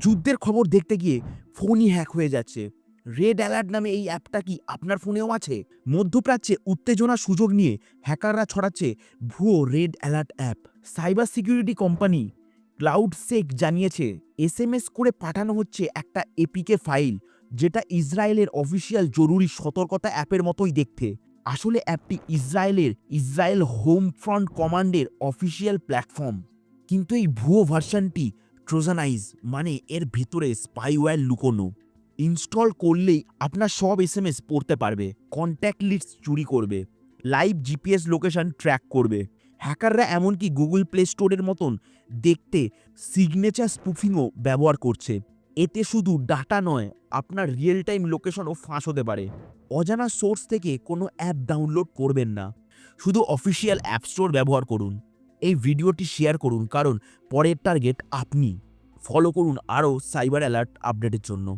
যুদ্ধের খবর দেখতে গিয়ে ফোনই হ্যাক হয়ে যাচ্ছে। রেড অ্যালার্ট নামে এই অ্যাপটা কি আপনার ফোনেও আছে? মধ্যপ্রাচ্যে উত্তেজনার সুযোগ নিয়ে হ্যাকাররা ছড়াচ্ছে ভুয়ো red alert app. Cyber security company CloudSEK জানিয়েছে এসএমএস করে পাঠানো হচ্ছে একটা এপিকে ফাইল, যেটা ইসরায়েলের অফিসিয়াল জরুরি সতর্কতা অ্যাপের মতোই দেখতে। আসলে অ্যাপটি ইসরায়েল হোম ফ্রন্ট কমান্ডের অফিসিয়াল প্ল্যাটফর্ম। কিন্তু এই ভুয়ো ভার্সনটি ট্রোজানাইজ, মানে এর ভিতরে স্পাইওয়্যার লুকোনো। ইনস্টল করলেই আপনার সব এসএমএস পড়তে পারবে, কন্ট্যাক্ট লিস্ট চুরি করবে, লাইভ জিপিএস লোকেশন ট্র্যাক করবে। হ্যাকাররা এমনকি গুগল প্লে স্টোরের মতন দেখতে সিগনেচার স্পুফিংও ব্যবহার করছে। এতে শুধু ডাটা নয়, আপনার রিয়েল টাইম লোকেশনও ফাঁস হতে পারে। অজানা সোর্স থেকে কোনো অ্যাপ ডাউনলোড করবেন না, শুধু অফিসিয়াল অ্যাপ স্টোর ব্যবহার করুন। এই ভিডিওটি শেয়ার করুন, কারণ পরের টার্গেট আপনি। ফলো করুন আরও সাইবার অ্যালার্ট আপডেটের জন্য।